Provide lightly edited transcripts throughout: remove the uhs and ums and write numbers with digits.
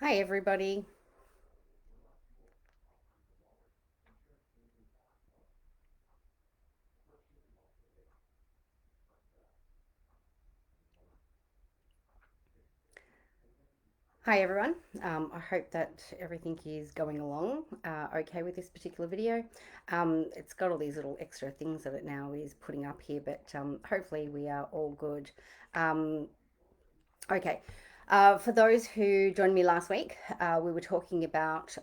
Hi, everybody. Hi, everyone. I hope that everything is going along okay with this particular video. It's got all these little extra things that it now is putting up here, but hopefully we are all good. Um, okay. For those who joined me last week, we were talking about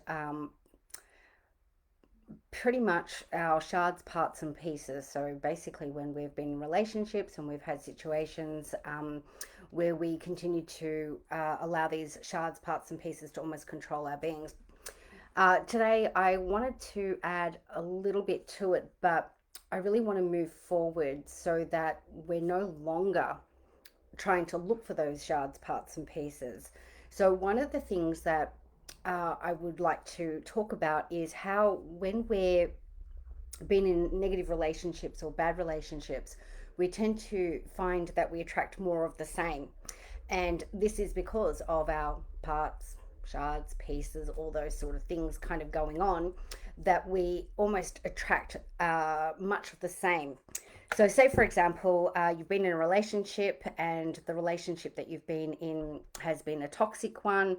pretty much our shards, parts, and pieces. So basically, when we've been in relationships and we've had situations where we continue to allow these shards, parts, and pieces to almost control our beings. Today, I wanted to add a little bit to it, but I really want to move forward so that we're no longer trying to look for those shards, parts, and pieces. So, one of the things that I would like to talk about is how, when we're been in negative relationships or bad relationships, we tend to find that we attract more of the same. And this is because of our parts, shards, pieces, all those sort of things kind of going on, that we almost attract much of the same. So, say for example, you've been in a relationship and the relationship that you've been in has been a toxic one.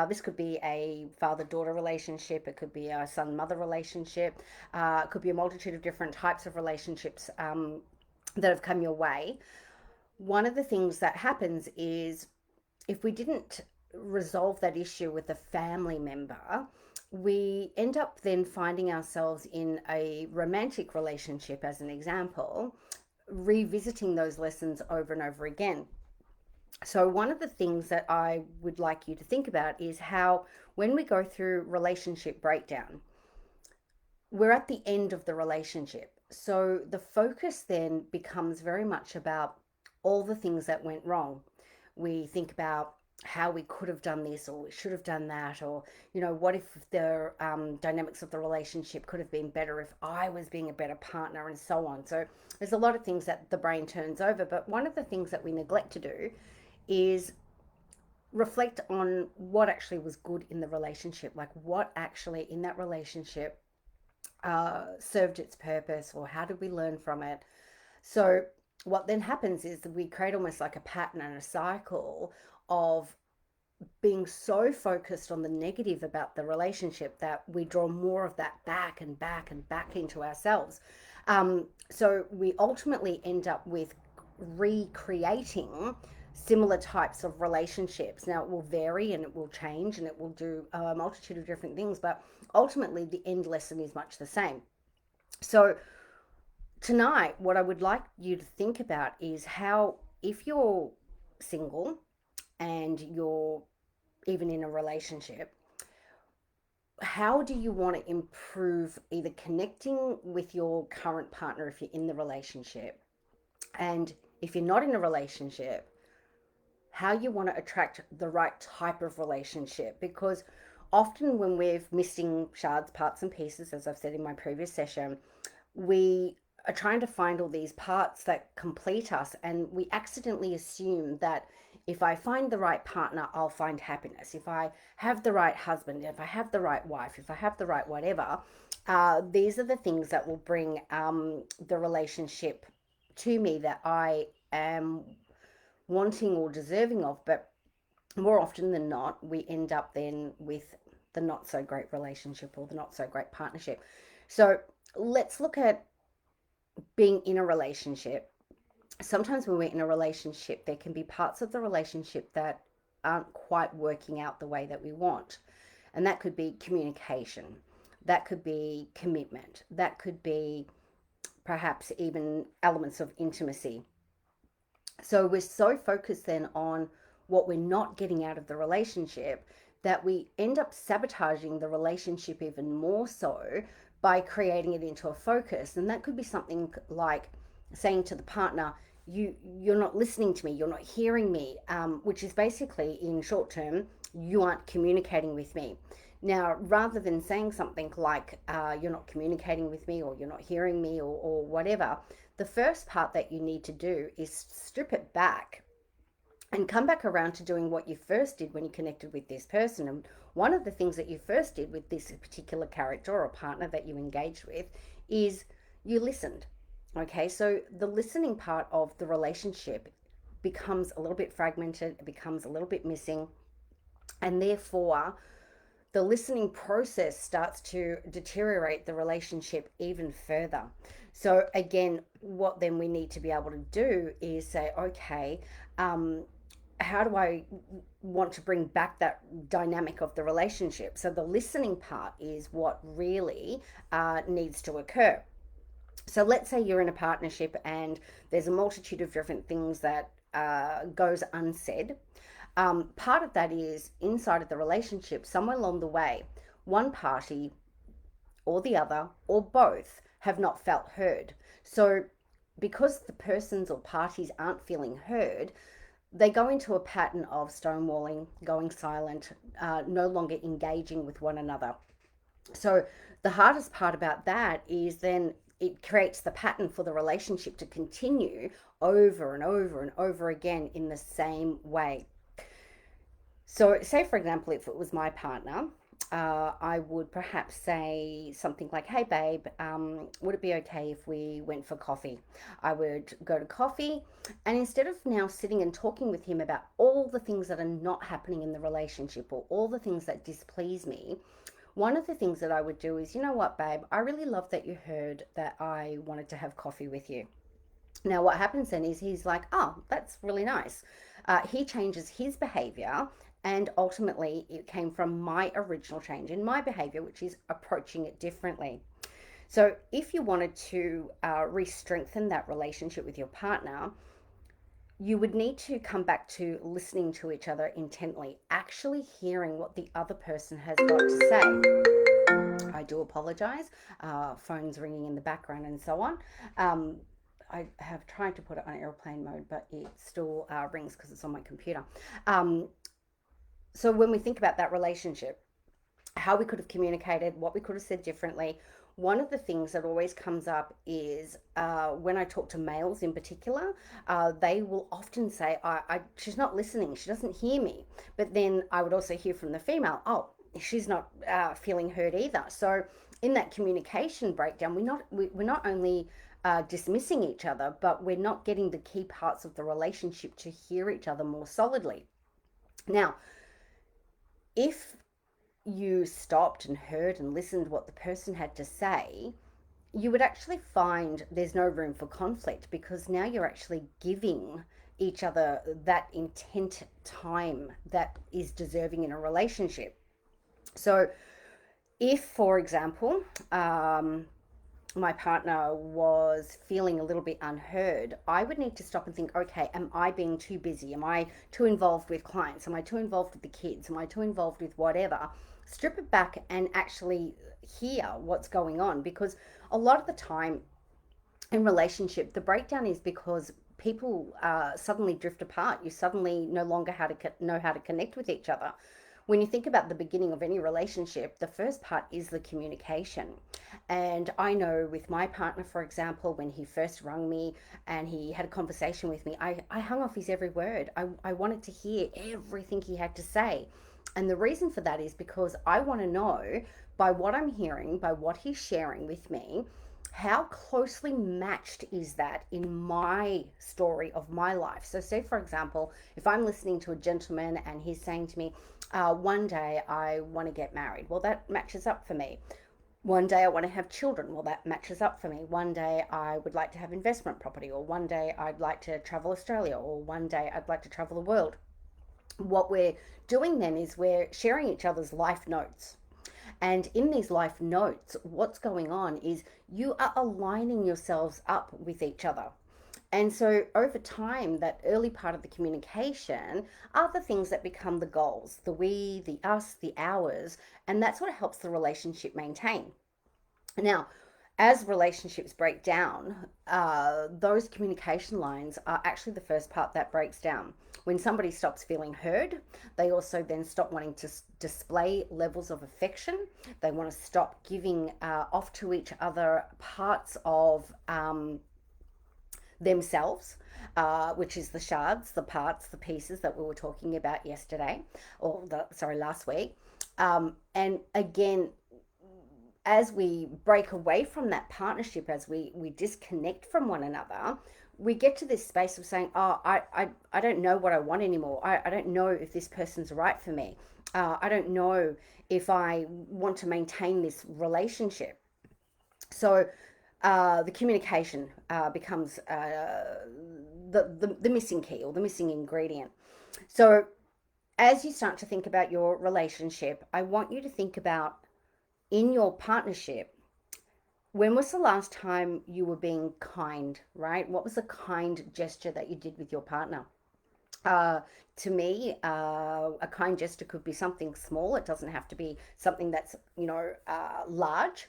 This could be a father daughter relationship, it could be a son mother relationship, it could be a multitude of different types of relationships that have come your way. One of the things that happens is if we didn't resolve that issue with a family member, we end up then finding ourselves in a romantic relationship, as an example, revisiting those lessons over and over again. So, one of the things that I would like you to think about is how, when we go through relationship breakdown, we're at the end of the relationship. So, the focus then becomes very much about all the things that went wrong. We think about how we could have done this or we should have done that, or what if the dynamics of the relationship could have been better if I was being a better partner, and so on. So there's a lot of things that the brain turns over, but one of the things that we neglect to do is reflect on what actually was good in the relationship, like what actually in that relationship served its purpose, or how did we learn from it. So what then happens is that we create almost like a pattern and a cycle of being so focused on the negative about the relationship that we draw more of that back and back and back into ourselves. So we ultimately end up with recreating similar types of relationships. Now, it will vary and it will change and it will do a multitude of different things, but ultimately the end lesson is much the same. So tonight, what I would like you to think about is how, if you're single and you're even in a relationship, how do you want to improve either connecting with your current partner if you're in the relationship? And if you're not in a relationship, how you want to attract the right type of relationship? Because often when we're missing shards, parts, and pieces, as I've said in my previous session, we are trying to find all these parts that complete us, and we accidentally assume that if I find the right partner, I'll find happiness. If I have the right husband, if I have the right wife, if I have the right whatever, these are the things that will bring the relationship to me that I am wanting or deserving of. But more often than not, we end up then with the not so great relationship or the not so great partnership. So let's look at being in a relationship. Sometimes when we're in a relationship, there can be parts of the relationship that aren't quite working out the way that we want. And that could be communication, that could be commitment, that could be perhaps even elements of intimacy. So we're so focused then on what we're not getting out of the relationship that we end up sabotaging the relationship even more so by creating it into a focus. And that could be something like saying to the partner, you're not listening to me, you're not hearing me, which is basically, in short term, you aren't communicating with me. Now, rather than saying something like, you're not communicating with me, or you're not hearing me, or whatever, the first part that you need to do is strip it back and come back around to doing what you first did when you connected with this person. And one of the things that you first did with this particular character or partner that you engaged with is you listened. Okay, so the listening part of the relationship becomes a little bit fragmented, it becomes a little bit missing, and therefore the listening process starts to deteriorate the relationship even further. So, again, what then we need to be able to do is say, okay, how do I want to bring back that dynamic of the relationship? So, the listening part is what really needs to occur. So let's say you're in a partnership and there's a multitude of different things that goes unsaid. Part of that is inside of the relationship, somewhere along the way, one party or the other or both have not felt heard. So because the persons or parties aren't feeling heard, they go into a pattern of stonewalling, going silent, no longer engaging with one another. So the hardest part about that is then it creates the pattern for the relationship to continue over and over and over again in the same way. So, say for example, if it was my partner, I would perhaps say something like, "Hey, babe, would it be okay if we went for coffee?" I would go to coffee, and instead of now sitting and talking with him about all the things that are not happening in the relationship or all the things that displease me, one of the things that I would do is, you know what, babe, I really love that you heard that I wanted to have coffee with you. Now, what happens then is he's like, oh, that's really nice. He changes his behavior, and ultimately, it came from my original change in my behavior, which is approaching it differently. So, if you wanted to re strengthen that relationship with your partner, you would need to come back to listening to each other intently, actually hearing what the other person has got to say. I do apologize. Phones ringing in the background and so on. I have tried to put it on airplane mode, but it still rings because it's on my computer. Um, so when we think about that relationship, how we could have communicated, what we could have said differently. One of the things that always comes up is when I talk to males in particular, they will often say, she's not listening, she doesn't hear me. But then I would also hear from the female, oh, she's not feeling heard either. So in that communication breakdown, we're not only dismissing each other, but we're not getting the key parts of the relationship to hear each other more solidly. Now, if you stopped and heard and listened what the person had to say, you would actually find there's no room for conflict because now you're actually giving each other that intent time that is deserving in a relationship. So, if, for example, my partner was feeling a little bit unheard, I would need to stop and think, okay, am I being too busy? Am I too involved with clients? Am I too involved with the kids? Am I too involved with whatever? Strip it back and actually hear what's going on, because a lot of the time in relationship, the breakdown is because people suddenly drift apart. You suddenly no longer know how to connect with each other. When you think about the beginning of any relationship, the first part is the communication. And I know with my partner, for example, when he first rang me and he had a conversation with me, I hung off his every word. I wanted to hear everything he had to say. And the reason for that is because I want to know, by what I'm hearing, by what he's sharing with me, how closely matched is that in my story of my life? So, say for example, if I'm listening to a gentleman and he's saying to me, one day I want to get married, well, that matches up for me. One day I want to have children, well, that matches up for me. One day I would like to have investment property, or one day I'd like to travel Australia, or one day I'd like to travel the world. What we're doing then is we're sharing each other's life notes. And in these life notes, what's going on is you are aligning yourselves up with each other. And so over time, that early part of the communication are the things that become the goals, the we, the us, the ours, and that's what helps the relationship maintain. Now, as relationships break down, those communication lines are actually the first part that breaks down. When somebody stops feeling heard, they also then stop wanting to display levels of affection. They want to stop giving off to each other parts of themselves, which is the shards, the parts, the pieces that we were talking about yesterday, last week. And again, as we break away from that partnership, as we disconnect from one another, we get to this space of saying, oh, I don't know what I want anymore. I don't know if this person's right for me. I don't know if I want to maintain this relationship. So the communication becomes the missing key or the missing ingredient. So as you start to think about your relationship, I want you to think about in your partnership, when was the last time you were being kind, right? What was a kind gesture that you did with your partner? Uh, to me, a kind gesture could be something small. It doesn't have to be something that's, large.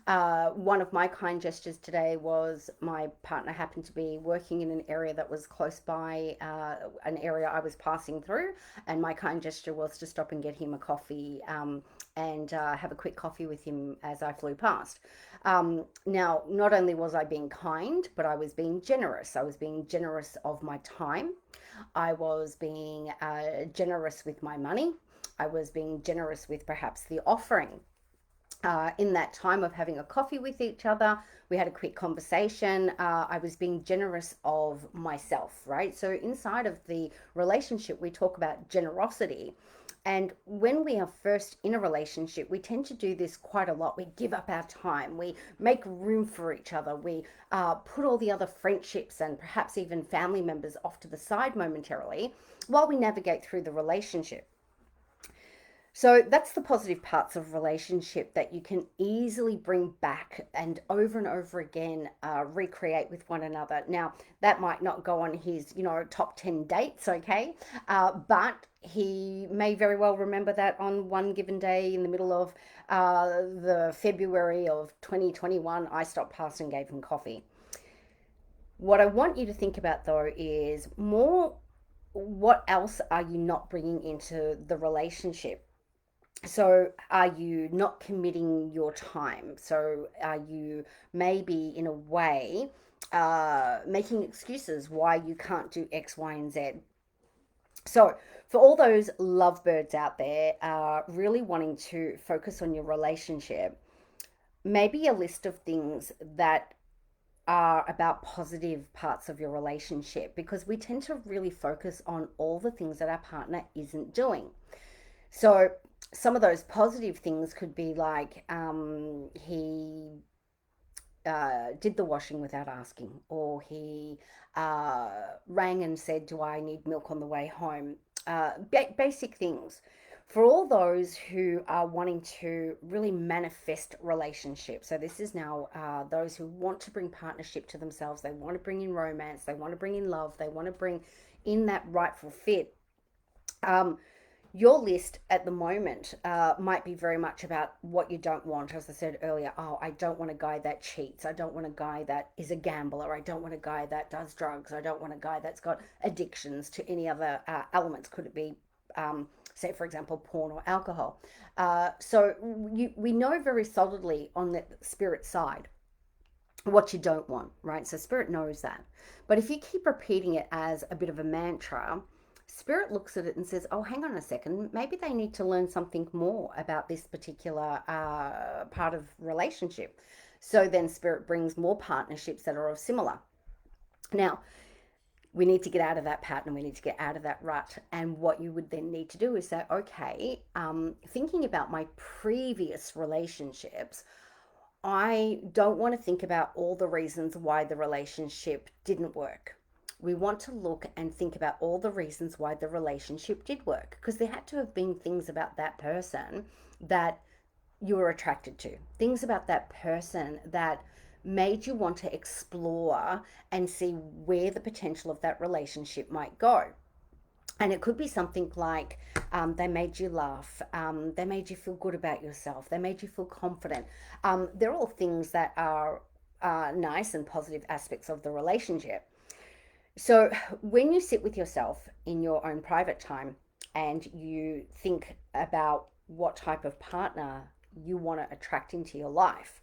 One of my kind gestures today was my partner happened to be working in an area that was close by an area I was passing through, and my kind gesture was to stop and get him a coffee and have a quick coffee with him as I flew past. Now, not only was I being kind, but I was being generous. I was being generous of my time. I was being generous with my money. I was being generous with perhaps the offering. In that time of having a coffee with each other, we had a quick conversation. I was being generous of myself, right? So inside of the relationship, we talk about generosity. And when we are first in a relationship, we tend to do this quite a lot. We give up our time. We make room for each other. We put all the other friendships and perhaps even family members off to the side momentarily while we navigate through the relationship. So that's the positive parts of relationship that you can easily bring back and over again recreate with one another. Now, that might not go on his, top 10 dates, okay? But he may very well remember that on one given day in the middle of the February of 2021, I stopped past and gave him coffee. What I want you to think about though is more, what else are you not bringing into the relationship? So are you not committing your time? So are you maybe in a way making excuses why you can't do X, Y, and Z? So for all those lovebirds out there really wanting to focus on your relationship, maybe a list of things that are about positive parts of your relationship, because we tend to really focus on all the things that our partner isn't doing. So some of those positive things could be like he did the washing without asking, or he rang and said, "Do I need milk on the way home?" Basic things. For all those who are wanting to really manifest relationships, so this is now those who want to bring partnership to themselves, they want to bring in romance, they want to bring in love, they want to bring in that rightful fit. Your list at the moment might be very much about what you don't want. As I said earlier, oh, I don't want a guy that cheats. I don't want a guy that is a gambler. I don't want a guy that does drugs. I don't want a guy that's got addictions to any other elements. Could it be, say, for example, porn or alcohol? So we know very solidly on the spirit side what you don't want, right? So spirit knows that. But if you keep repeating it as a bit of a mantra, spirit looks at it and says, oh, hang on a second, maybe they need to learn something more about this particular part of relationship. So then spirit brings more partnerships that are similar. Now, we need to get out of that pattern, we need to get out of that rut. And what you would then need to do is say, okay, thinking about my previous relationships, I don't want to think about all the reasons why the relationship didn't work. We want to look and think about all the reasons why the relationship did work, because there had to have been things about that person that you were attracted to, things about that person that made you want to explore and see where the potential of that relationship might go. And it could be something like they made you laugh, they made you feel good about yourself, they made you feel confident. They're all things that are nice and positive aspects of the relationship. So when you sit with yourself in your own private time and you think about what type of partner you want to attract into your life,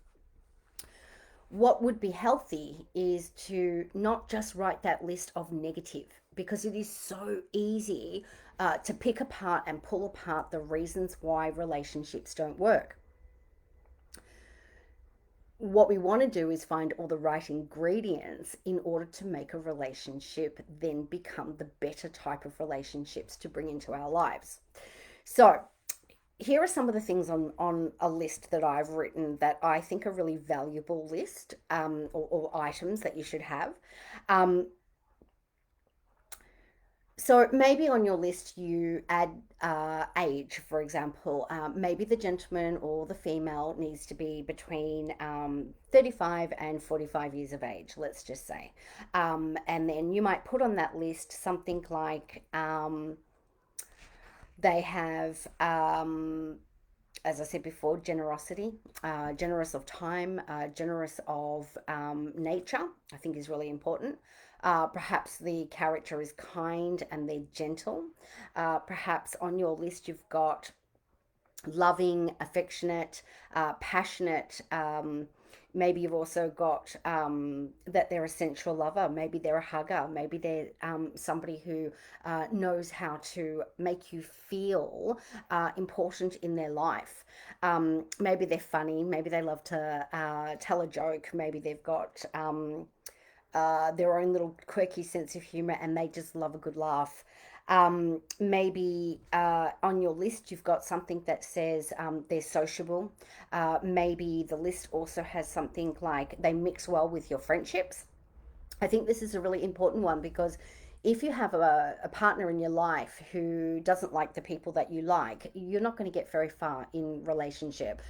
What would be healthy is to not just write that list of negative, because it is so easy to pick apart and pull apart the reasons why relationships don't work. What we want to do is find all the right ingredients in order to make a relationship then become the better type of relationships to bring into our lives. So, here are some of the things on a list that I've written that I think are really valuable list, or items that you should have. Um, so maybe on your list you add age, for example. Maybe the gentleman or the female needs to be between 35 and 45 years of age, let's just say. And then you might put on that list something like they have, as I said before, generosity, generous of time, generous of nature, I think is really important. Perhaps the character is kind and they're gentle. Perhaps on your list you've got loving, affectionate, passionate. Maybe you've also got that they're a sensual lover. Maybe they're a hugger. Maybe they're somebody who knows how to make you feel important in their life. Maybe they're funny. Maybe they love to tell a joke. Maybe they've got their own little quirky sense of humor and they just love a good laugh. Maybe on your list you've got something that says they're sociable. Maybe the list also has something like they mix well with your friendships. I think this is a really important one because if you have a partner in your life who doesn't like the people that you like, you're not going to get very far in relationship.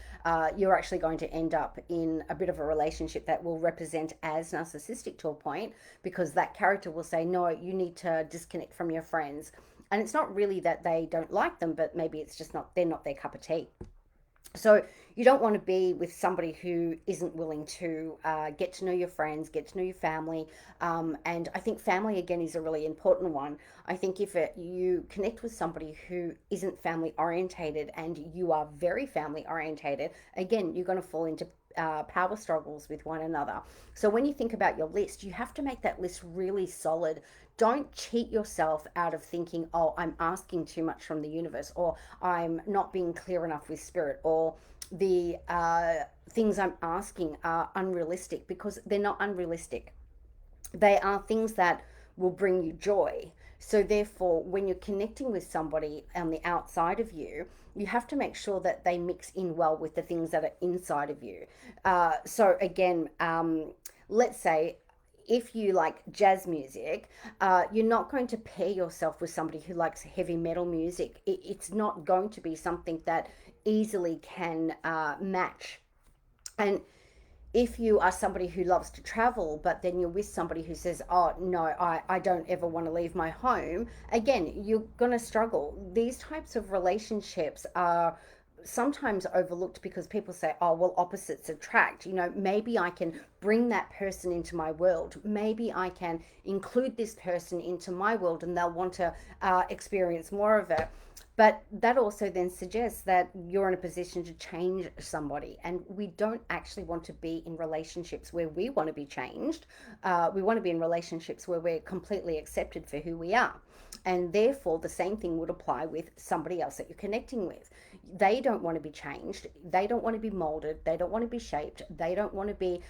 You're actually going to end up in a bit of a relationship that will represent as narcissistic to a point, because that character will say, no, you need to disconnect from your friends. And it's not really that they don't like them, but maybe it's just not, they're not their cup of tea. So you don't want to be with somebody who isn't willing to get to know your friends, get to know your family. And I think family, again, is a really important one. I think if you connect with somebody who isn't family orientated and you are very family orientated, again, you're going to fall into power struggles with one another. So when you think about your list, you have to make that list really solid. Don't cheat yourself out of thinking, oh, I'm asking too much from the universe, or I'm not being clear enough with spirit, or the things I'm asking are unrealistic, because they're not unrealistic. They are things that will bring you joy. So, therefore, when you're connecting with somebody on the outside of you, you have to make sure that they mix in well with the things that are inside of you. So, again, let's say if you like jazz music, you're not going to pair yourself with somebody who likes heavy metal music. It's not going to be something that easily can match. And if you are somebody who loves to travel, but then you're with somebody who says, oh, no, I don't ever want to leave my home, again, you're going to struggle. These types of relationships are sometimes overlooked because people say, oh, well, opposites attract. You know, maybe I can bring that person into my world. Maybe I can include this person into my world and they'll want to experience more of it. But that also then suggests that you're in a position to change somebody. And we don't actually want to be in relationships where we want to be changed. We want to be in relationships where we're completely accepted for who we are. And therefore, the same thing would apply with somebody else that you're connecting with. They don't want to be changed. They don't want to be molded. They don't want to be shaped. They don't want to be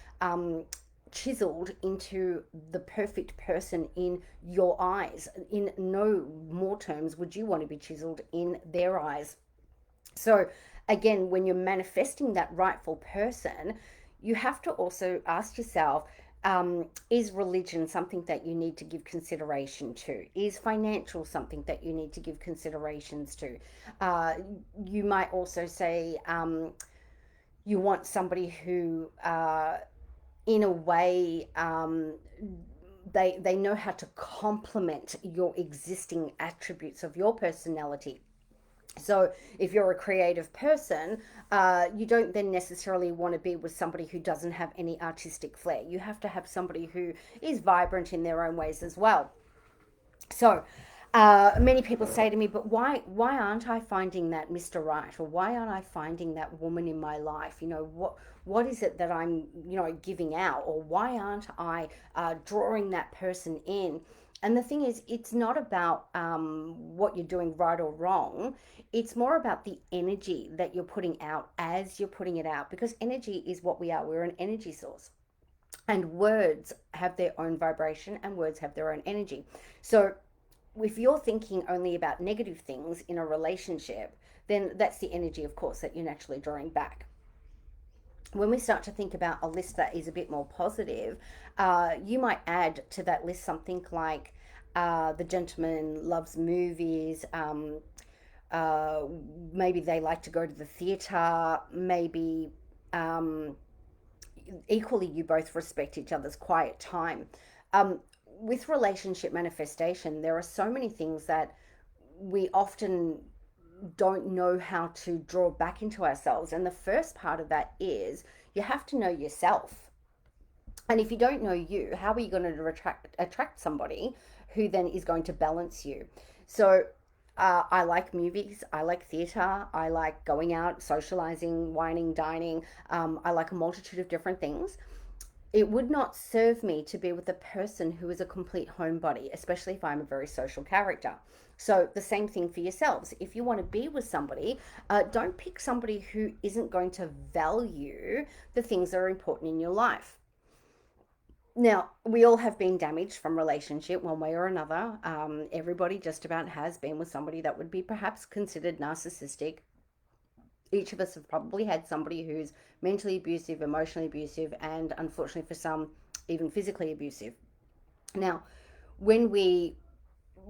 chiseled into the perfect person in your eyes. In no more terms would you want to be chiseled in their eyes. So, again, when you're manifesting that rightful person, you have to also ask yourself, is religion something that you need to give consideration to? Is financial something that you need to give considerations to? Uh, you might also say you want somebody who in a way, they know how to complement your existing attributes of your personality. So if you're a creative person, you don't then necessarily want to be with somebody who doesn't have any artistic flair. You have to have somebody who is vibrant in their own ways as well. So Many people say to me, but why aren't I finding that Mr. Right, or why aren't I finding that woman in my life? What is it that I'm giving out, or why aren't I drawing that person in? And the thing is, it's not about what you're doing right or wrong. It's more about the energy that you're putting out as you're putting it out, because energy is what we are. We're an energy source. And words have their own vibration, and words have their own energy. So if you're thinking only about negative things in a relationship, then that's the energy, of course, that you're naturally drawing back. When we start to think about a list that is a bit more positive, you might add to that list something like the gentleman loves movies. Uh, Maybe they like to go to the theatre. Maybe um, equally you both respect each other's quiet time. Um, with relationship manifestation, there are so many things that we often don't know how to draw back into ourselves. And the first part of that is you have to know yourself. And if you don't know you, how are you going to attract somebody who then is going to balance you? So I like movies, I like theatre, I like going out, socializing, wining, dining. I like a multitude of different things. It would not serve me to be with a person who is a complete homebody, especially if I'm a very social character. So, the same thing for yourselves. If you want to be with somebody, don't pick somebody who isn't going to value the things that are important in your life. Now, we all have been damaged from relationship one way or another. Everybody just about has been with somebody that would be perhaps considered narcissistic. Each of us have probably had somebody who's mentally abusive, emotionally abusive, and unfortunately for some, even physically abusive. Now, when we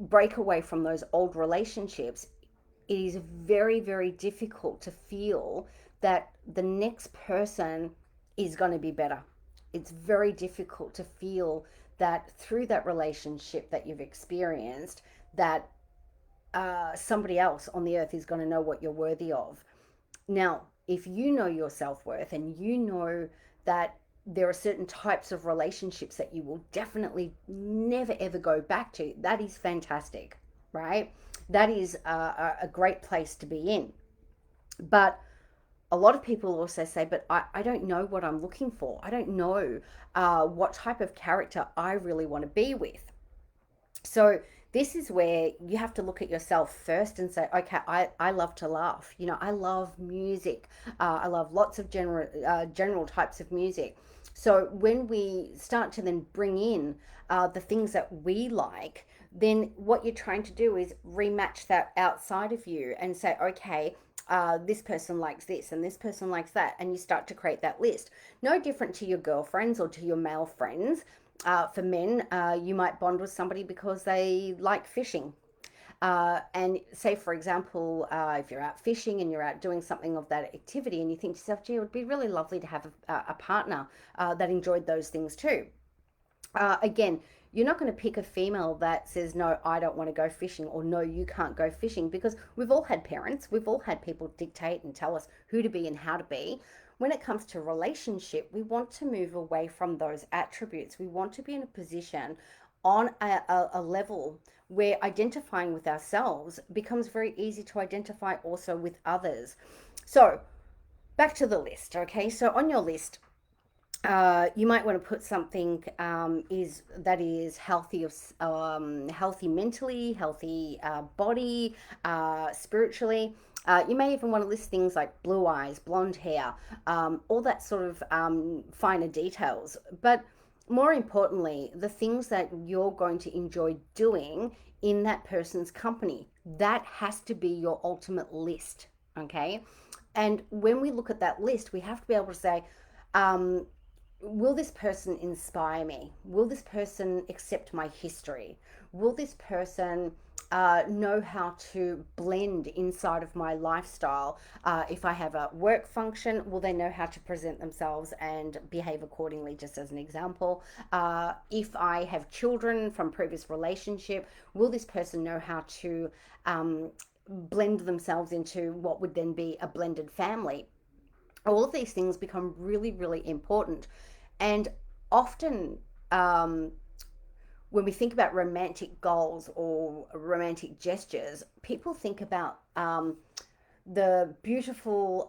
break away from those old relationships, it is very, very difficult to feel that the next person is going to be better. It's very difficult to feel that through that relationship that you've experienced, that somebody else on the earth is going to know what you're worthy of. Now, if you know your self worth and you know that there are certain types of relationships that you will definitely never ever go back to, that is fantastic, right? That is a great place to be in. But a lot of people also say, but I don't know what I'm looking for. I don't know what type of character I really want to be with. So this is where you have to look at yourself first and say, okay, I love to laugh. I love music. I love lots of general types of music. So when we start to then bring in the things that we like, then what you're trying to do is rematch that outside of you and say, okay, this person likes this and this person likes that. And you start to create that list. No different to your girlfriends or to your male friends. For men, you might bond with somebody because they like fishing. And say, for example, if you're out fishing and you're out doing something of that activity and you think to yourself, gee, it would be really lovely to have a partner that enjoyed those things too. Again, you're not going to pick a female that says, no, I don't want to go fishing, or no, you can't go fishing, because we've all had parents, we've all had people dictate and tell us who to be and how to be. When it comes to relationship, we want to move away from those attributes. We want to be in a position on a level where identifying with ourselves becomes very easy to identify also with others. So, back to the list, okay? So, on your list, you might want to put something is that is healthy, healthy mentally, healthy body, spiritually. You may even want to list things like blue eyes, blonde hair, all that sort of finer details. But more importantly, the things that you're going to enjoy doing in that person's company. That has to be your ultimate list, okay? And when we look at that list, we have to be able to say, um, will this person inspire me? Will this person accept my history? Will this person know how to blend inside of my lifestyle? If I have a work function, will they know how to present themselves and behave accordingly, just as an example? If I have children from previous relationship, will this person know how to blend themselves into what would then be a blended family? All of these things become really, really important. And often, um, when we think about romantic goals or romantic gestures, people think about the beautiful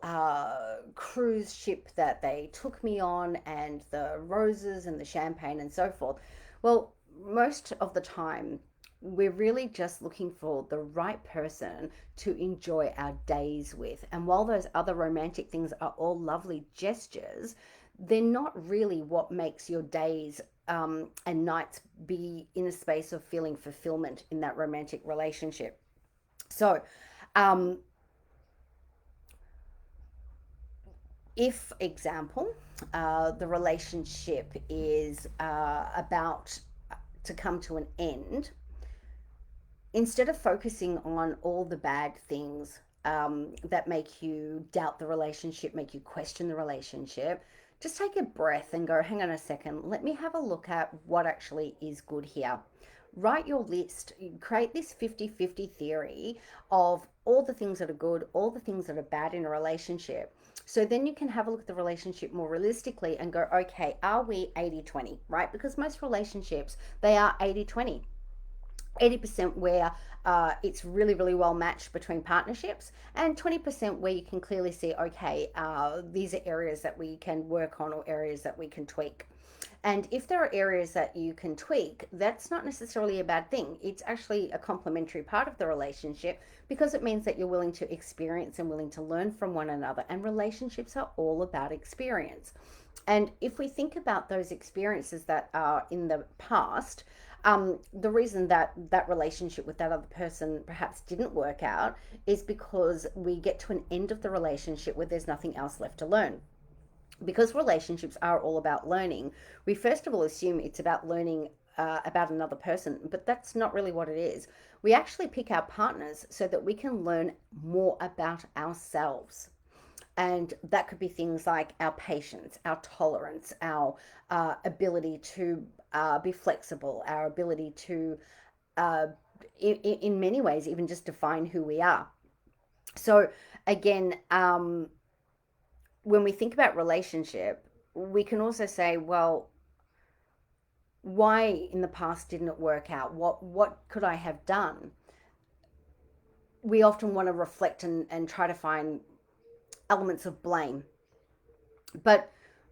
cruise ship that they took me on and the roses and the champagne and so forth. Well, most of the time, we're really just looking for the right person to enjoy our days with. And while those other romantic things are all lovely gestures, they're not really what makes your days and nights be in a space of feeling fulfillment in that romantic relationship. So, um, if example, the relationship is about to come to an end, instead of focusing on all the bad things that make you doubt the relationship, make you question the relationship, just take a breath and go, hang on a second, let me have a look at what actually is good here. Write your list, create this 50-50 theory of all the things that are good, all the things that are bad in a relationship. So then you can have a look at the relationship more realistically and go, okay, are we 80-20, right? Because most relationships, they are 80-20. 80% where it's really, really well matched between partnerships, and 20% where you can clearly see, okay, these are areas that we can work on or areas that we can tweak. And if there are areas that you can tweak, that's not necessarily a bad thing. It's actually a complementary part of the relationship because it means that you're willing to experience and willing to learn from one another. And relationships are all about experience. And if we think about those experiences that are in the past, the reason that that relationship with that other person perhaps didn't work out is because we get to an end of the relationship where there's nothing else left to learn. Because relationships are all about learning, we first of all assume it's about learning about another person, but that's not really what it is. We actually pick our partners so that we can learn more about ourselves. And that could be things like our patience, our tolerance, our ability to be flexible, our ability to, uh, in many ways, even just define who we are. So, again, when we think about relationship, we can also say, well, why in the past didn't it work out? What could I have done? We often want to reflect and try to find elements of blame. But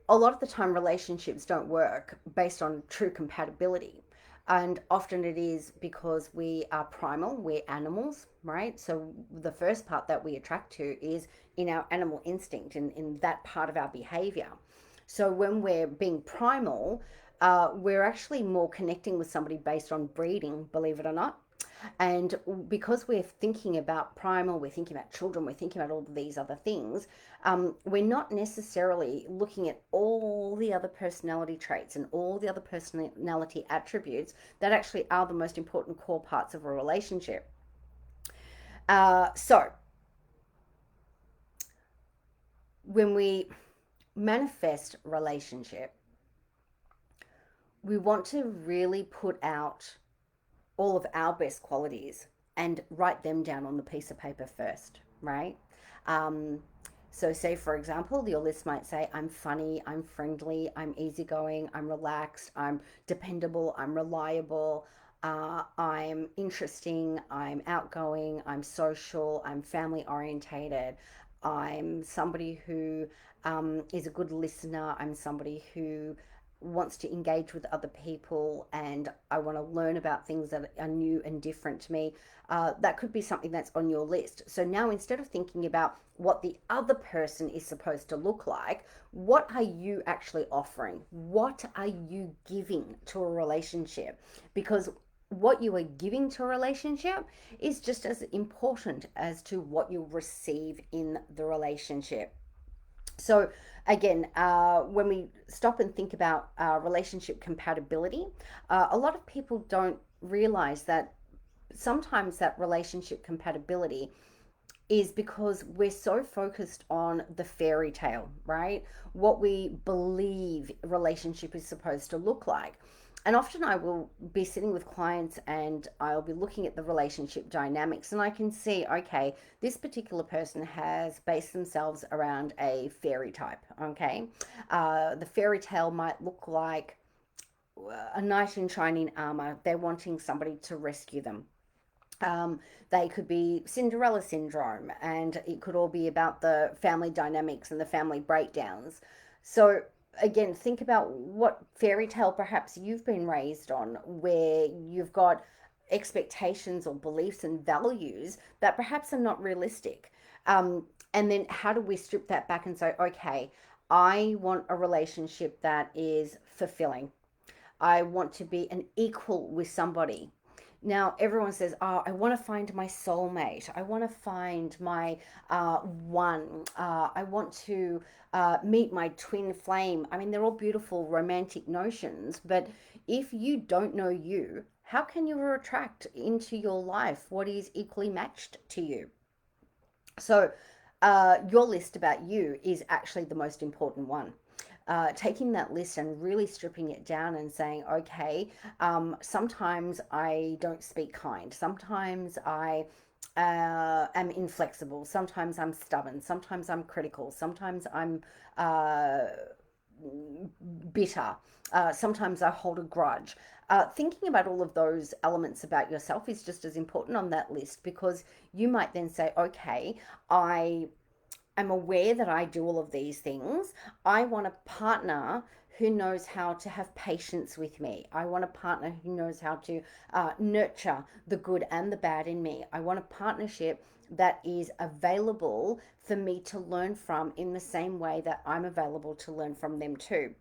a lot of the time, relationships don't work based on true compatibility. And often it is because we are primal, we're animals, right? So the first part that we attract to is in our animal instinct, in that part of our behavior. So when we're being primal, we're actually more connecting with somebody based on breeding, believe it or not. And because we're thinking about primal, we're thinking about children, we're thinking about all of these other things, we're not necessarily looking at all the other personality traits and all the other personality attributes that actually are the most important core parts of a relationship. So, when we manifest relationship, we want to really put out all of our best qualities and write them down on the piece of paper first, right? Um, so, say for example, your list might say, I'm funny, I'm friendly, I'm easygoing, I'm relaxed, I'm dependable, I'm reliable, I'm interesting, I'm outgoing, I'm social, I'm family orientated, I'm somebody who is a good listener, I'm somebody who wants to engage with other people, and I want to learn about things that are new and different to me. That could be something that's on your list. So now instead of thinking about what the other person is supposed to look like, what are you actually offering? What are you giving to a relationship? Because what you are giving to a relationship is just as important as to what you'll receive in the relationship. So again, when we stop and think about relationship compatibility, a lot of people don't realize that sometimes that relationship compatibility is because we're so focused on the fairy tale, right? What we believe relationship is supposed to look like. And often I will be sitting with clients and I'll be looking at the relationship dynamics, and I can see, okay, this particular person has based themselves around a fairy type, okay? The fairy tale might look like a knight in shining armor. They're wanting somebody to rescue them. Um, they could be Cinderella syndrome, and it could all be about the family dynamics and the family breakdowns. So, again, think about what fairy tale perhaps you've been raised on, where you've got expectations or beliefs and values that perhaps are not realistic. And then, how do we strip that back and say, okay, I want a relationship that is fulfilling. I want to be an equal with somebody. Now, everyone says, oh, I want to find my soulmate. I want to find my one. I want to meet my twin flame. I mean, they're all beautiful romantic notions, but if you don't know you, how can you attract into your life what is equally matched to you? So, your list about you is actually the most important one. Taking that list and really stripping it down and saying, okay, sometimes I don't speak kind. Sometimes I am inflexible. Sometimes I'm stubborn. Sometimes I'm critical. Sometimes I'm uh, bitter. Sometimes I hold a grudge. Thinking about all of those elements about yourself is just as important on that list, because you might then say, okay, I am aware that I do all of these things. I want a partner who knows how to have patience with me. I want a partner who knows how to nurture the good and the bad in me. I want a partnership that is available for me to learn from in the same way that I'm available to learn from them too.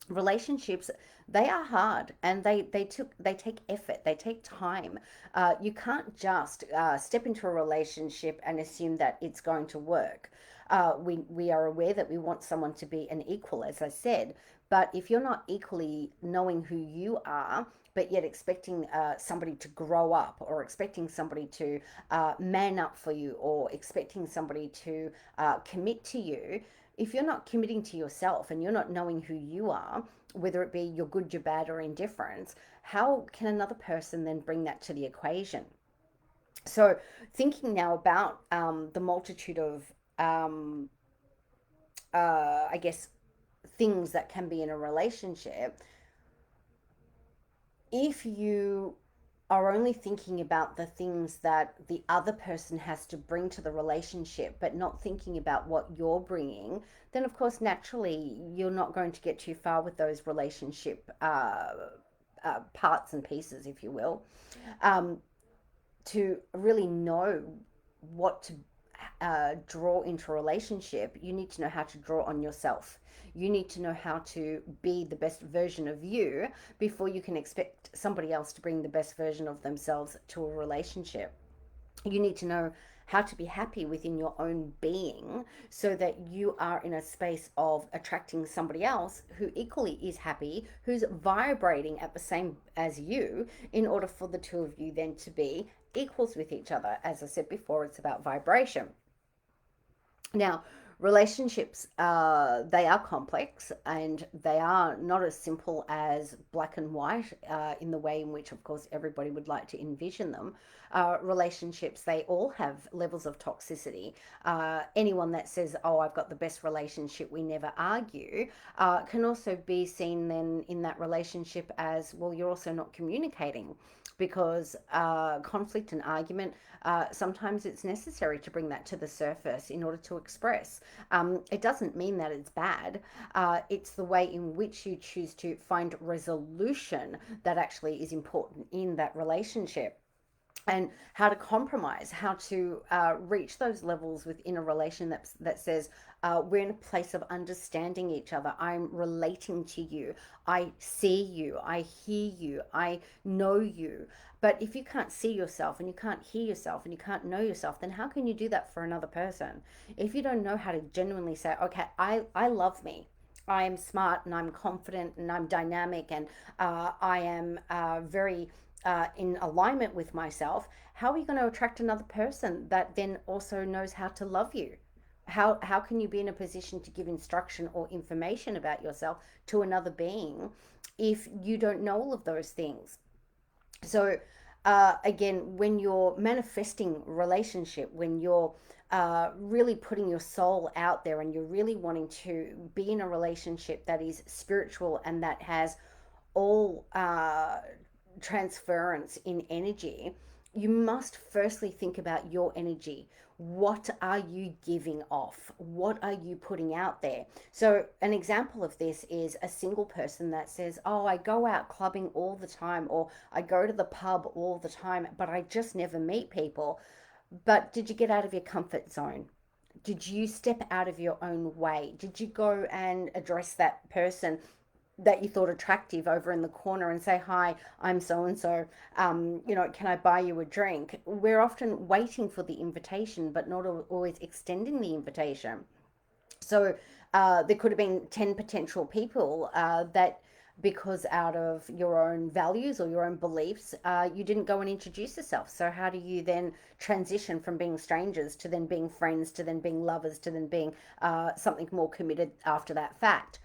Relationships, they are hard, and they take effort, they take time. You can't just step into a relationship and assume that it's going to work. We are aware that we want someone to be an equal, as I said, but if you're not equally knowing who you are, but yet expecting somebody to grow up, or expecting somebody to man up for you, or expecting somebody to commit to you, if you're not committing to yourself and you're not knowing who you are, whether it be your good, your bad, or indifference, how can another person then bring that to the equation? So, thinking now about the multitude of, um, I guess, things that can be in a relationship, if you are only thinking about the things that the other person has to bring to the relationship, but not thinking about what you're bringing, then of course, naturally, you're not going to get too far with those relationship parts and pieces, if you will. Um, to really know what to draw into a relationship, you need to know how to draw on yourself. You need to know how to be the best version of you before you can expect somebody else to bring the best version of themselves to a relationship. You need to know how to be happy within your own being, so that you are in a space of attracting somebody else who equally is happy, who's vibrating at the same as you, in order for the two of you then to be equals with each other. As I said before, it's about vibration. Now, relationships, they are complex, and they are not as simple as black and white in the way in which, of course, everybody would like to envision them. Relationships, they all have levels of toxicity. Anyone that says, oh, I've got the best relationship, we never argue, can also be seen then in that relationship as, well, you're also not communicating, because conflict and argument, sometimes it's necessary to bring that to the surface in order to express. It doesn't mean that it's bad. It's the way in which you choose to find resolution that actually is important in that relationship, and how to compromise, how to reach those levels within a relation that says, we're in a place of understanding each other. I'm relating to you. I see you. I hear you. I know you. But if you can't see yourself, and you can't hear yourself, and you can't know yourself, then how can you do that for another person? If you don't know how to genuinely say, okay, I love me. I am smart, and I'm confident, and I'm dynamic, and I am very in alignment with myself, how are you going to attract another person that then also knows how to love you? How can you be in a position to give instruction or information about yourself to another being if you don't know all of those things? So, again, when you're manifesting relationship, when you're really putting your soul out there, and you're really wanting to be in a relationship that is spiritual and that has all transference in energy, you must firstly think about your energy. What are you giving off? What are you putting out there? So, an example of this is a single person that says, oh, I go out clubbing all the time, or I go to the pub all the time, but I just never meet people. But did you get out of your comfort zone? Did you step out of your own way? Did you go and address that person that you thought attractive over in the corner and say, hi, I'm so and so, can I buy you a drink? We're often waiting for the invitation but not always extending the invitation. So there could have been 10 potential people that, because out of your own values or your own beliefs, you didn't go and introduce yourself. So how do you then transition from being strangers to then being friends to then being lovers to then being something more committed after that fact?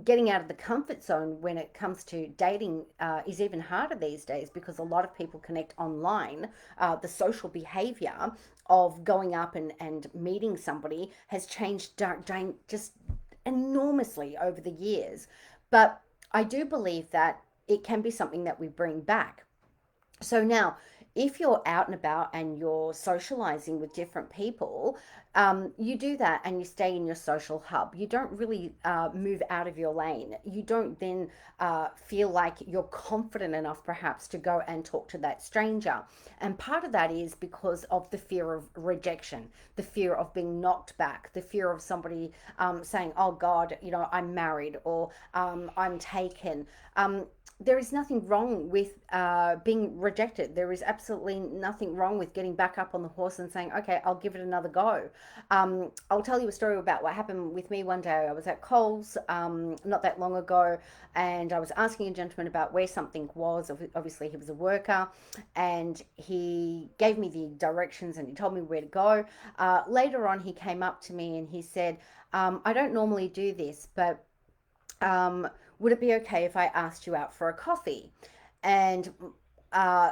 Getting out of the comfort zone when it comes to dating is even harder these days, because a lot of people connect online. The social behavior of going up and meeting somebody has changed just enormously over the years. But I do believe that it can be something that we bring back. So now, if you're out and about and you're socializing with different people, you do that and you stay in your social hub. You don't really move out of your lane. You don't then feel like you're confident enough, perhaps, to go and talk to that stranger. And part of that is because of the fear of rejection, the fear of being knocked back, the fear of somebody saying, oh God, I'm married, or I'm taken. There is nothing wrong with being rejected. There is absolutely nothing wrong with getting back up on the horse and saying, okay, I'll give it another go. I'll tell you a story about what happened with me one day. I was at Coles not that long ago, and I was asking a gentleman about where something was. Obviously, he was a worker, and he gave me the directions and he told me where to go. Later on, he came up to me and he said, I don't normally do this, but would it be okay if I asked you out for a coffee? And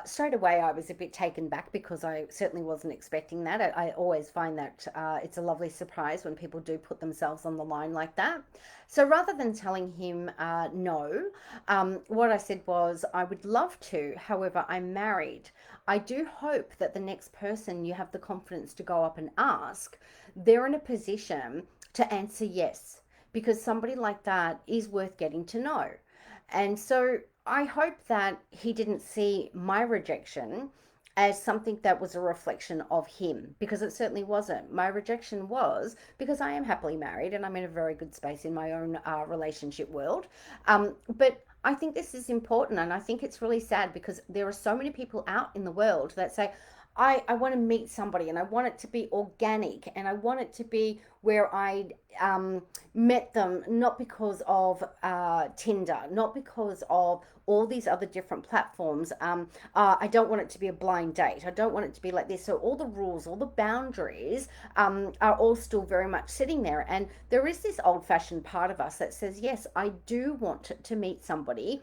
straight away, I was a bit taken back because I certainly wasn't expecting that. I always find that it's a lovely surprise when people do put themselves on the line like that. So rather than telling him no, what I said was, I would love to. However, I'm married. I do hope that the next person you have the confidence to go up and ask, they're in a position to answer yes, because somebody like that is worth getting to know. And so I hope that he didn't see my rejection as something that was a reflection of him, because it certainly wasn't. My rejection was because I am happily married and I'm in a very good space in my own relationship world. But I think this is important, and I think it's really sad because there are so many people out in the world that say, I want to meet somebody and I want it to be organic and I want it to be where I met them, not because of Tinder, not because of all these other different platforms. I don't want it to be a blind date. I don't want it to be like this. So all the rules, all the boundaries are all still very much sitting there. And there is this old fashioned part of us that says, yes, I do want to meet somebody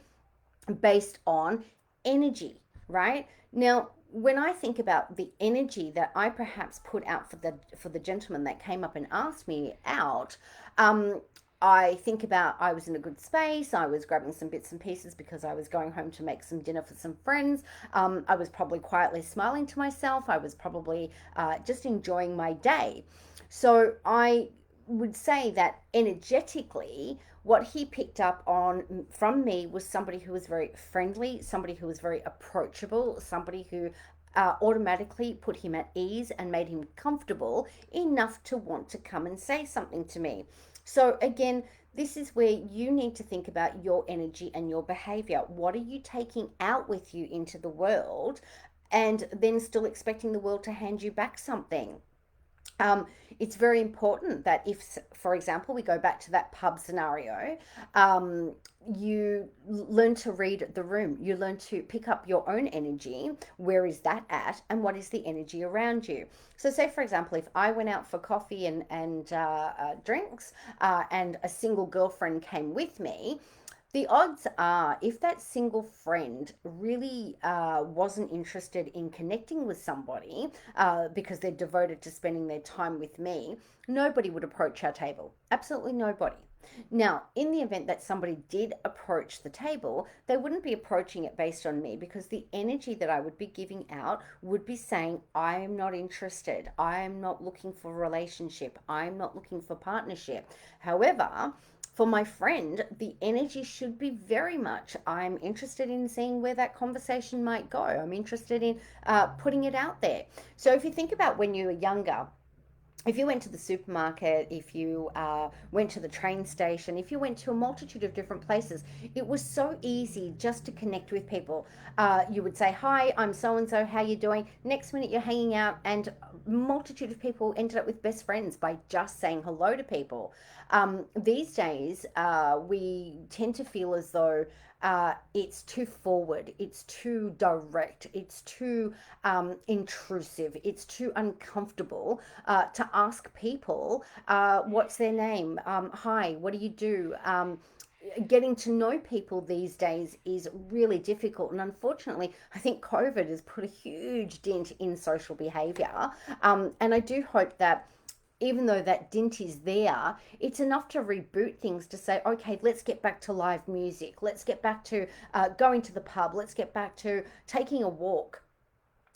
based on energy, right? Now, when I think about the energy that I perhaps put out for the gentleman that came up and asked me out, I think about, I was in a good space. I was grabbing some bits and pieces because I was going home to make some dinner for some friends. I was probably quietly smiling to myself. I was probably just enjoying my day. So I would say that energetically, what he picked up on from me was somebody who was very friendly, somebody who was very approachable, somebody who automatically put him at ease and made him comfortable enough to want to come and say something to me. So, again, this is where you need to think about your energy and your behavior. What are you taking out with you into the world, and then still expecting the world to hand you back something? It's very important that if, for example, we go back to that pub scenario, you learn to read the room. You learn to pick up your own energy. Where is that at? And what is the energy around you? So say, for example, if I went out for coffee and drinks and a single girlfriend came with me, The odds are, if that single friend really wasn't interested in connecting with somebody because they're devoted to spending their time with me, nobody would approach our table. Absolutely nobody. Now, in the event that somebody did approach the table, they wouldn't be approaching it based on me, because the energy that I would be giving out would be saying, I am not interested. I am not looking for a relationship. I am not looking for partnership. However, for my friend, the energy should be very much, I'm interested in seeing where that conversation might go. I'm interested in putting it out there. So if you think about when you were younger, if you went to the supermarket, if you went to the train station, if you went to a multitude of different places, it was so easy just to connect with people. You would say, hi, I'm so and so, how you doing? Next minute you're hanging out, and a multitude of people ended up with best friends by just saying hello to people. These days, we tend to feel as though it's too forward, it's too direct, it's too intrusive, it's too uncomfortable to ask people what's their name, hi, what do you do? Getting to know people these days is really difficult, and unfortunately I think COVID has put a huge dent in social behavior, and I do hope that even though that dint is there, it's enough to reboot things, to say, okay, let's get back to live music. Let's get back to going to the pub. Let's get back to taking a walk.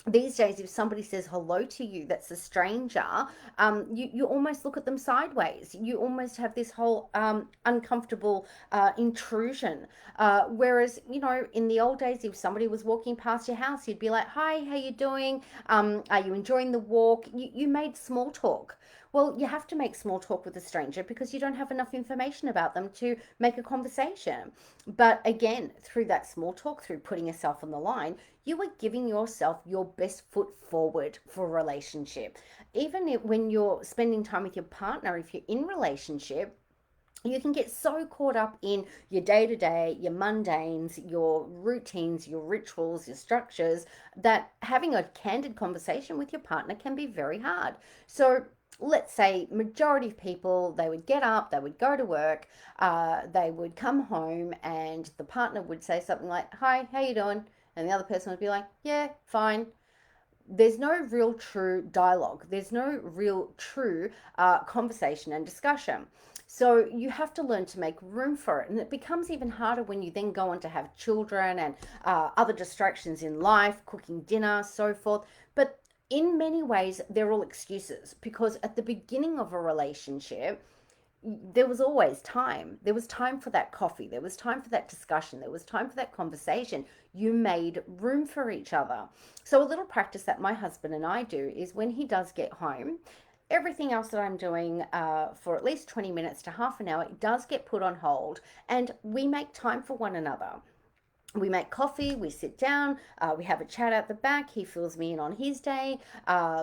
These days, if somebody says hello to you that's a stranger, you almost look at them sideways. You almost have this whole uncomfortable intrusion. Whereas, in the old days, if somebody was walking past your house, you'd be like, hi, how you doing? Are you enjoying the walk? You made small talk. Well, you have to make small talk with a stranger because you don't have enough information about them to make a conversation. But again, through that small talk, through putting yourself on the line, you are giving yourself your best foot forward for a relationship. Even when you're spending time with your partner, if you're in relationship, you can get so caught up in your day to day, your mundanes, your routines, your rituals, your structures, that having a candid conversation with your partner can be very hard. So, let's say majority of people, they would get up, they would go to work, they would come home, and the partner would say something like, hi, how you doing? And the other person would be like, yeah, fine. There's no real true dialogue. There's no real true conversation and discussion. So you have to learn to make room for it. And it becomes even harder when you then go on to have children and other distractions in life, cooking dinner, so forth. But in many ways, they're all excuses, because at the beginning of a relationship, there was always time. There was time for that coffee. There was time for that discussion. There was time for that conversation. You made room for each other. So, a little practice that my husband and I do is, when he does get home, everything else that I'm doing for at least 20 minutes to half an hour, it does get put on hold, and we make time for one another. We make coffee, we sit down, we have a chat at the back. He fills me in on his day,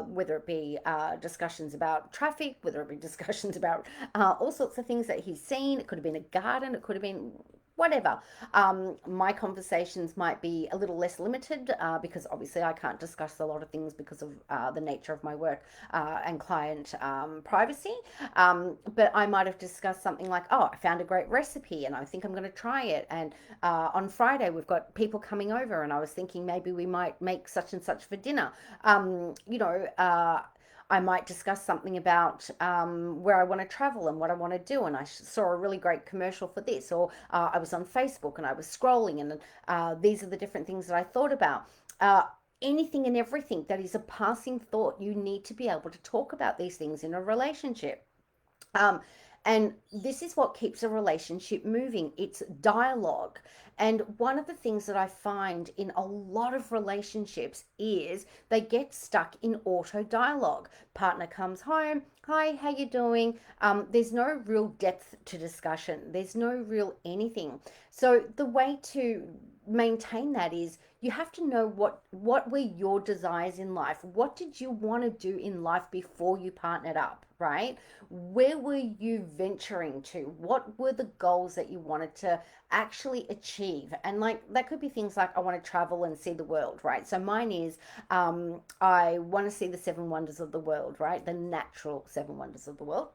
whether it be discussions about traffic, whether it be discussions about all sorts of things that he's seen. It could have been a garden, it could have been whatever. My conversations might be a little less limited because obviously I can't discuss a lot of things because of the nature of my work and client privacy. But I might have discussed something like, oh, I found a great recipe and I think I'm going to try it. And on Friday, we've got people coming over, and I was thinking maybe we might make such and such for dinner. I might discuss something about where I want to travel and what I want to do. And I saw a really great commercial for this, or I was on Facebook and I was scrolling, and these are the different things that I thought about. Anything and everything that is a passing thought, you need to be able to talk about these things in a relationship. Um, and this is what keeps a relationship moving. It's dialogue. And one of the things that I find in a lot of relationships is they get stuck in auto dialogue. Partner comes home, hi, how you doing? There's no real depth to discussion. There's no real anything. So the way to maintain that is, you have to know what were your desires in life. What did you want to do in life before you partnered up, right? Where were you venturing to? What were the goals that you wanted to actually achieve? And like, that could be things like, I want to travel and see the world, right? So mine is I want to see the seven wonders of the world, right? The natural seven wonders of the world.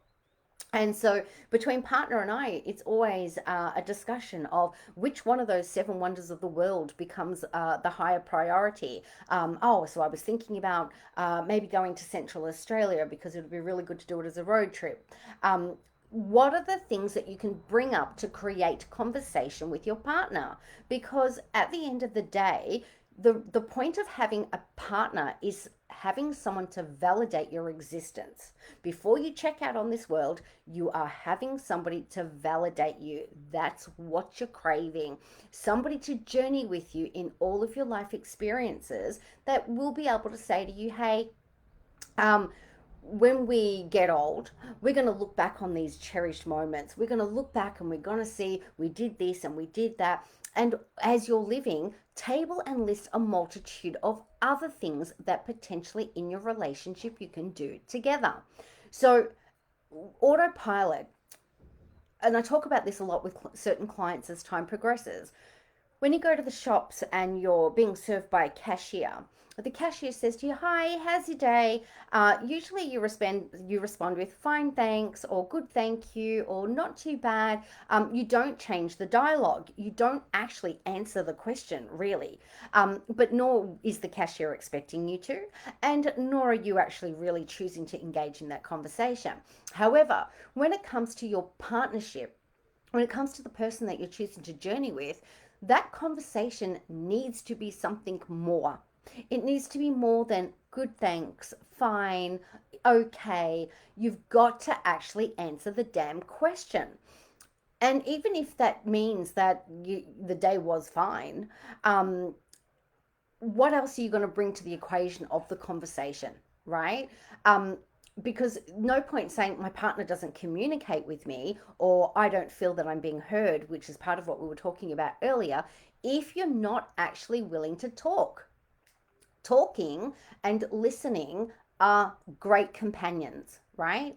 And so between partner and I, it's always a discussion of which one of those seven wonders of the world becomes the higher priority. So I was thinking about maybe going to Central Australia because it would be really good to do it as a road trip. What are the things that you can bring up to create conversation with your partner? Because at the end of the day, the point of having a partner is having someone to validate your existence. Before you check out on this world, you are having somebody to validate you. That's what you're craving. Somebody to journey with you in all of your life experiences that will be able to say to you, hey, um, when we get old, we're going to look back on these cherished moments. We're going to look back and we're going to see we did this and we did that. And as you're living, table and list a multitude of other things that potentially in your relationship you can do together. So, autopilot, and I talk about this a lot with certain clients as time progresses. When you go to the shops and you're being served by a cashier, the cashier says to you, "Hi, how's your day?" Usually you respond with "Fine, thanks," or "Good, thank you," or "Not too bad." You don't change the dialogue. You don't actually answer the question, really. But nor is the cashier expecting you to, and nor are you actually really choosing to engage in that conversation. However, when it comes to your partnership, when it comes to the person that you're choosing to journey with, that conversation needs to be something more. It needs to be more than "good, thanks," "fine," "okay." You've got to actually answer the damn question. And even if that means that the day was fine, um, what else are you going to bring to the equation of the conversation, right? Um, because no point saying my partner doesn't communicate with me or I don't feel that I'm being heard, which is part of what we were talking about earlier, if you're not actually willing to talk. Talking and listening are great companions, right?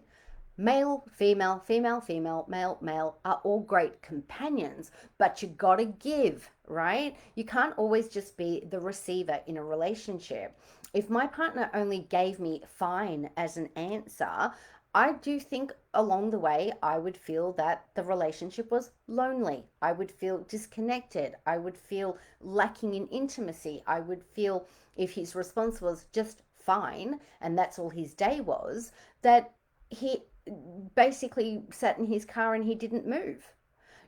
Male, female, female, female, male, male are all great companions, but you gotta give, right? You can't always just be the receiver in a relationship. If my partner only gave me "fine" as an answer, I do think along the way I would feel that the relationship was lonely. I would feel disconnected. I would feel lacking in intimacy. I would feel, if his response was just "fine" and that's all his day was, that he basically sat in his car and he didn't move.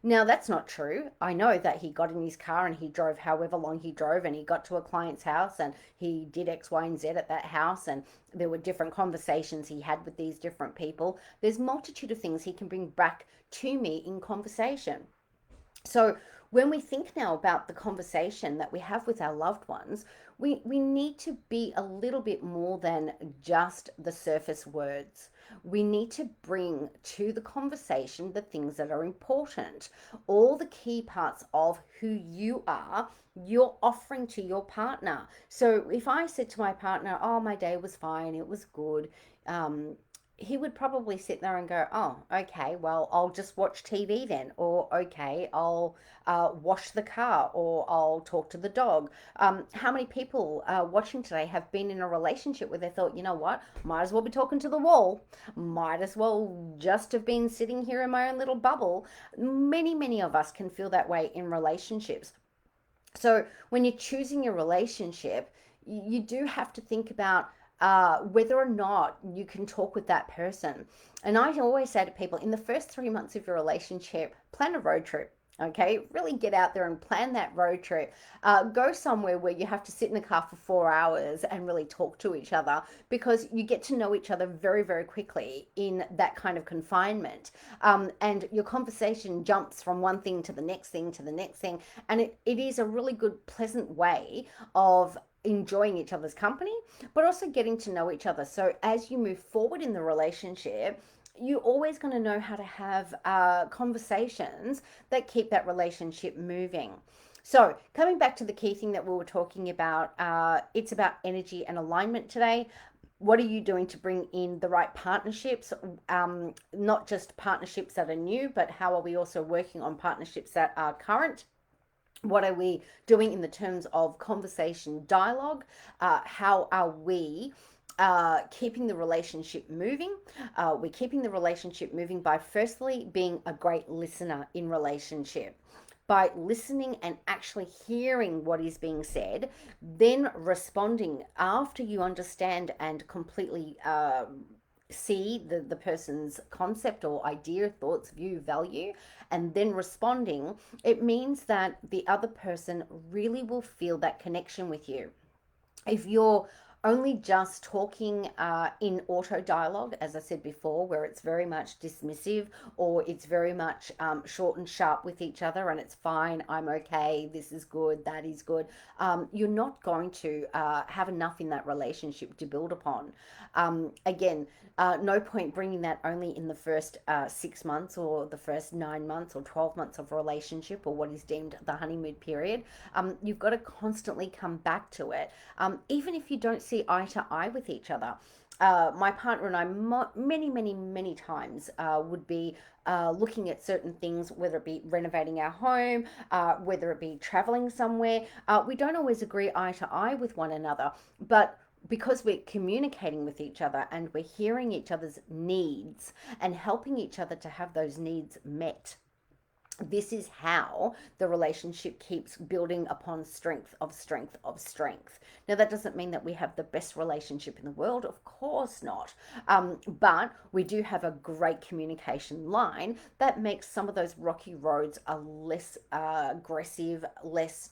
Now, that's not true. I know that he got in his car and he drove however long he drove and he got to a client's house and he did X, Y, and Z at that house, and there were different conversations he had with these different people. There's multitude of things he can bring back to me in conversation. So when we think now about the conversation that we have with our loved ones, we need to be a little bit more than just the surface words. We need to bring to the conversation the things that are important, all the key parts of who you are, you're offering to your partner. So if I said to my partner, "Oh, my day was fine, it was good," um, he would probably sit there and go, "Oh, okay, well, I'll just watch TV then," or "Okay, I'll wash the car," or "I'll talk to the dog." How many people watching today have been in a relationship where they thought, "You know what, might as well be talking to the wall, might as well just have been sitting here in my own little bubble"? Many, many of us can feel that way in relationships. So when you're choosing your relationship, you do have to think about whether or not you can talk with that person. And I always say to people, in the first 3 months of your relationship, plan a road trip. Okay, really get out there and plan that road trip. Go somewhere where you have to sit in a car for 4 hours and really talk to each other, because you get to know each other very, very quickly in that kind of confinement. And your conversation jumps from one thing to the next thing to the next thing. And it is a really good, pleasant way of enjoying each other's company, but also getting to know each other. So as you move forward in the relationship, you're always going to know how to have conversations that keep that relationship moving. So, coming back to the key thing that we were talking about, it's about energy and alignment today. What are you doing to bring in the right partnerships? Not just partnerships that are new, but how are we also working on partnerships that are current? What are we doing in the terms of conversation dialogue? How are we keeping the relationship moving. We're keeping the relationship moving by firstly being a great listener in relationship, by listening and actually hearing what is being said, then responding after you understand and completely see the person's concept or idea, thoughts, view, value, and then responding. It means that the other person really will feel that connection with you. If you're only just talking in auto dialogue, as I said before, where it's very much dismissive, or it's very much short and sharp with each other, and it's fine, I'm okay, this is good, that is good, you're not going to have enough in that relationship to build upon. Again, no point bringing that only in the first 6 months or the first 9 months or 12 months of a relationship, or what is deemed the honeymoon period. You've got to constantly come back to it, even if you don't see eye to eye with each other. My partner and I, many times, would be looking at certain things, whether it be renovating our home, whether it be traveling somewhere. We don't always agree eye to eye with one another, but because we're communicating with each other and we're hearing each other's needs and helping each other to have those needs met, this is how the relationship keeps building upon strength of strength of strength. Now, that doesn't mean that we have the best relationship in the world, of course not. But we do have a great communication line that makes some of those rocky roads a less aggressive, less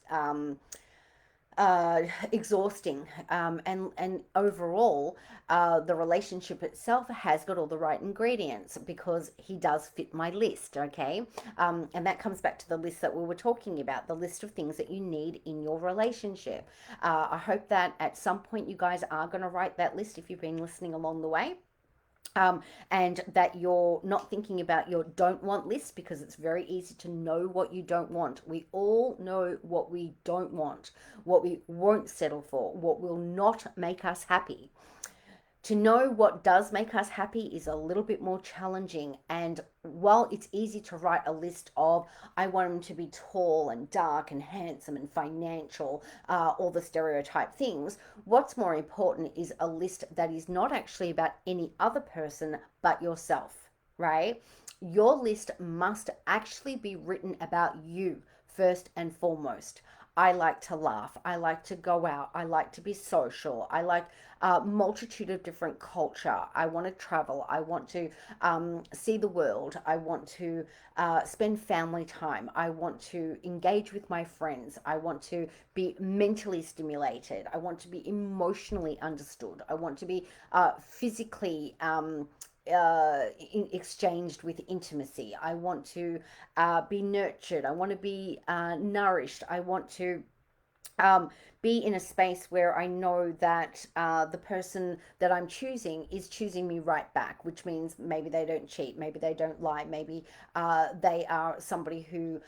exhausting, and overall, the relationship itself has got all the right ingredients because he does fit my list. Okay, and that comes back to the list that we were talking about, the list of things that you need in your relationship. I hope that at some point you guys are going to write that list if you've been listening along the way. And that you're not thinking about your don't want list, because it's very easy to know what you don't want. We all know what we don't want, what we won't settle for, what will not make us happy. To know what does make us happy is a little bit more challenging. And while it's easy to write a list of, I want him to be tall and dark and handsome and financial, all the stereotype things, what's more important is a list that is not actually about any other person but yourself, right? Your list must actually be written about you first and foremost. I like to laugh. I like to go out. I like to be social. I like a multitude of different culture. I want to travel. I want to see the world. I want to spend family time. I want to engage with my friends. I want to be mentally stimulated. I want to be emotionally understood. I want to be physically exchanged with intimacy. I want to be nurtured. I want to be nourished. I want to be in a space where I know that the person that I'm choosing is choosing me right back, which means maybe they don't cheat, maybe they don't lie, maybe they are somebody who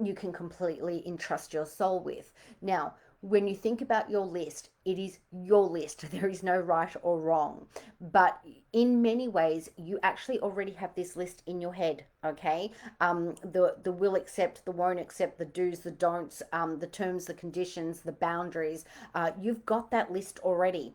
you can completely entrust your soul with. Now, when you think about your list, it is your list. There is no right or wrong. But in many ways, you actually already have this list in your head, okay? The will accept, the won't accept, the do's, the don'ts, the terms, the conditions, the boundaries. You've got that list already.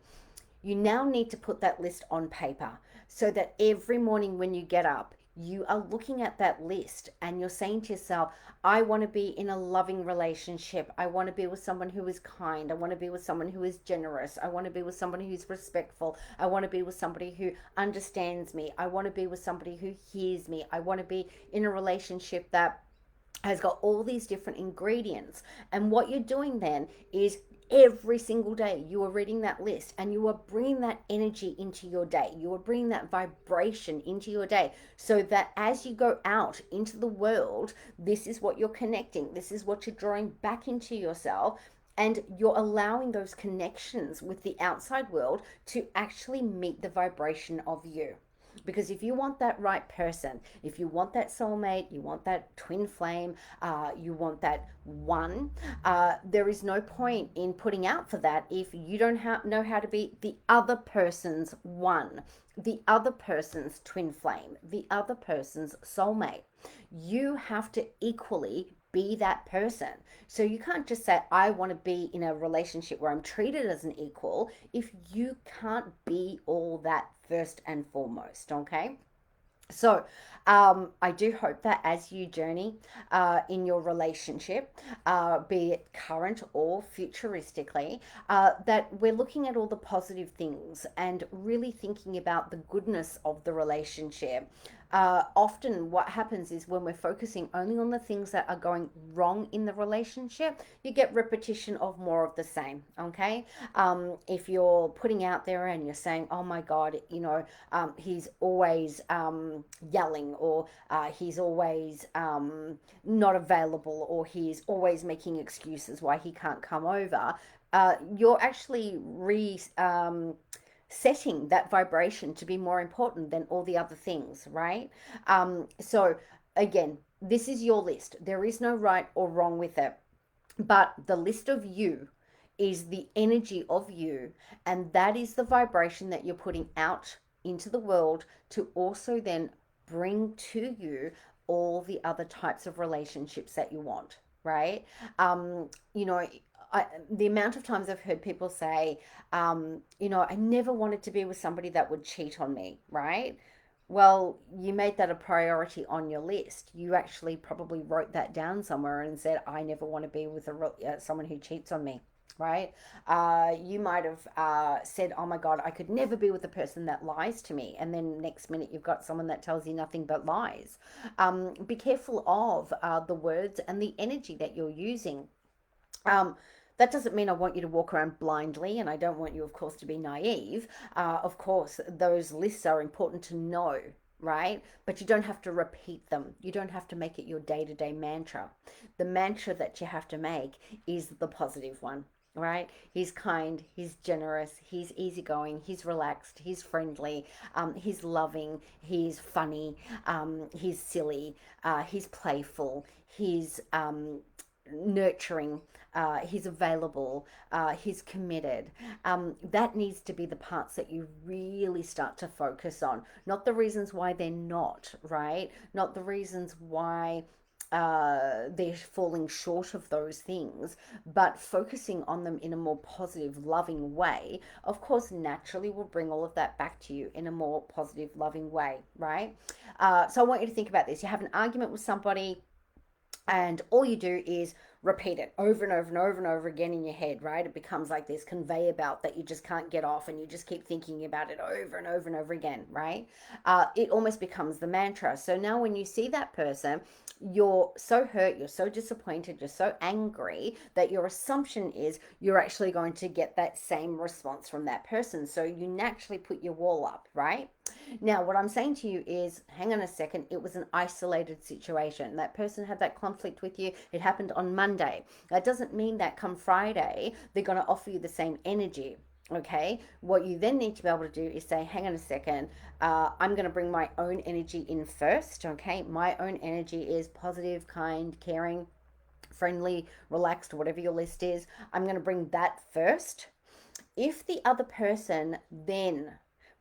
You now need to put that list on paper so that every morning when you get up, you are looking at that list and you're saying to yourself, I want to be in a loving relationship. I want to be with someone who is kind. I want to be with someone who is generous. I want to be with somebody who's respectful. I want to be with somebody who understands me. I want to be with somebody who hears me. I want to be in a relationship that has got all these different ingredients. And what you're doing then is every single day you are reading that list and you are bringing that energy into your day. You are bringing that vibration into your day so that as you go out into the world, this is what you're connecting. This is what you're drawing back into yourself. And you're allowing those connections with the outside world to actually meet the vibration of you. Because if you want that right person, if you want that soulmate, you want that twin flame, you want that one, there is no point in putting out for that if you don't know how to be the other person's one, the other person's twin flame, the other person's soulmate. You have to equally be that person. So you can't just say, I want to be in a relationship where I'm treated as an equal if you can't be all that first and foremost, okay? So, I do hope that as you journey in your relationship, be it current or futuristically, that we're looking at all the positive things and really thinking about the goodness of the relationship. Often, what happens is when we're focusing only on the things that are going wrong in the relationship, you get repetition of more of the same. Okay, if you're putting out there and you're saying, "Oh my God, he's always yelling, or he's always not available, or he's always making excuses why he can't come over," you're actually setting that vibration to be more important than all the other things, right? So, again, this is your list. There is no right or wrong with it. But the list of you is the energy of you, and that is the vibration that you're putting out into the world to also then bring to you all the other types of relationships that you want, right? Um, you know, the amount of times I've heard people say, I never wanted to be with somebody that would cheat on me, right? Well, you made that a priority on your list. You actually probably wrote that down somewhere and said, I never want to be with someone who cheats on me, right? You might have said, oh my God, I could never be with a person that lies to me. And then next minute, you've got someone that tells you nothing but lies. Be careful of the words and the energy that you're using. That doesn't mean I want you to walk around blindly, and I don't want you, of course, to be naive. Of course, those lists are important to know, right? But you don't have to repeat them. You don't have to make it your day to day mantra. The mantra that you have to make is the positive one, right? He's kind, he's generous, he's easygoing, he's relaxed, he's friendly, he's loving, he's funny, he's silly, he's playful, he's nurturing, he's available, he's committed. That needs to be the parts that you really start to focus on, not the reasons why they're not, right? Not the reasons why they're falling short of those things, but focusing on them in a more positive, loving way, of course, naturally will bring all of that back to you in a more positive, loving way, right? So I want you to think about this. You have an argument with somebody, and all you do is repeat it over and over and over and over again in your head, right? It becomes like this conveyor belt that you just can't get off, and you just keep thinking about it over and over and over again, right? It almost becomes the mantra. So now when you see that person, you're so hurt, you're so disappointed, you're so angry that your assumption is you're actually going to get that same response from that person. So you naturally put your wall up, right? Now, what I'm saying to you is, hang on a second, it was an isolated situation. That person had that conflict with you. It happened on Monday. That doesn't mean that come Friday, they're going to offer you the same energy. Okay, what you then need to be able to do is say, hang on a second, I'm going to bring my own energy in first. Okay, my own energy is positive, kind, caring, friendly, relaxed, whatever your list is. I'm going to bring that first. If the other person then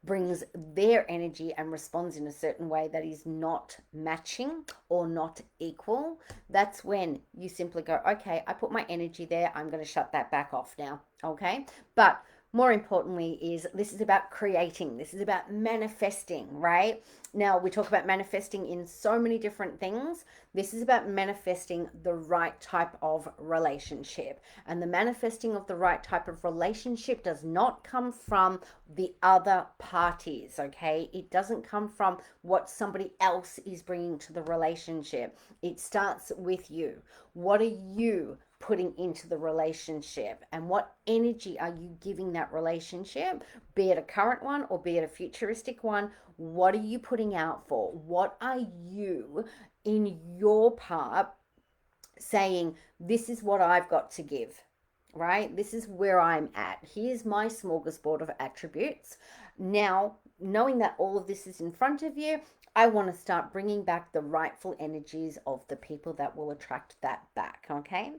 brings their energy and responds in a certain way that is not matching or not equal, that's when you simply go, okay, I put my energy there, I'm going to shut that back off now. Okay, but more importantly is this is about creating, this is about manifesting, right? Now we talk about manifesting in so many different things. This is about manifesting the right type of relationship, and the manifesting of the right type of relationship does not come from the other parties. Okay, it doesn't come from what somebody else is bringing to the relationship. It starts with you. What are you putting into the relationship, and what energy are you giving that relationship, be it a current one or be it a futuristic one? What are you putting out for? What are you in your part saying, this is what I've got to give, right? This is where I'm at. Here's my smorgasbord of attributes. Now, knowing that all of this is in front of you, I want to start bringing back the rightful energies of the people that will attract that back, okay?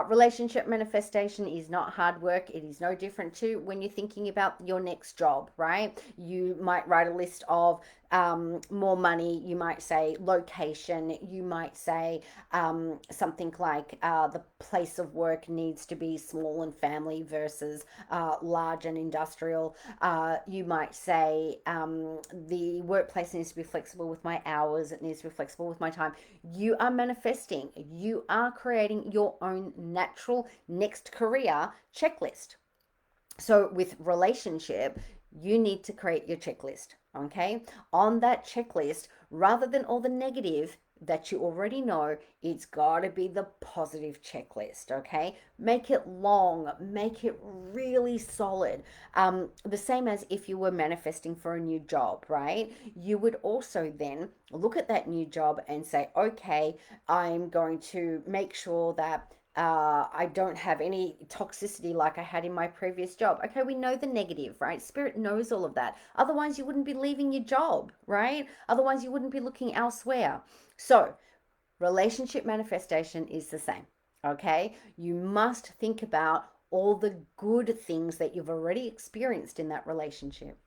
Relationship manifestation is not hard work. It is no different to when you're thinking about your next job, right? You might write a list of more money. You might say location. You might say something like the place of work needs to be small and family versus large and industrial. You might say the workplace needs to be flexible with my hours. It needs to be flexible with my time. You are manifesting. You are creating your own natural next career checklist. So with relationship, you need to create your checklist, okay? On that checklist, rather than all the negative that you already know, it's got to be the positive checklist, okay? Make it long, make it really solid. The same as if you were manifesting for a new job, right? You would also then look at that new job and say, okay, I'm going to make sure that I don't have any toxicity like I had in my previous job. Okay, we know the negative, right? Spirit knows all of that. Otherwise, you wouldn't be leaving your job, right? Otherwise, you wouldn't be looking elsewhere. So, relationship manifestation is the same. Okay, you must think about all the good things that you've already experienced in that relationship.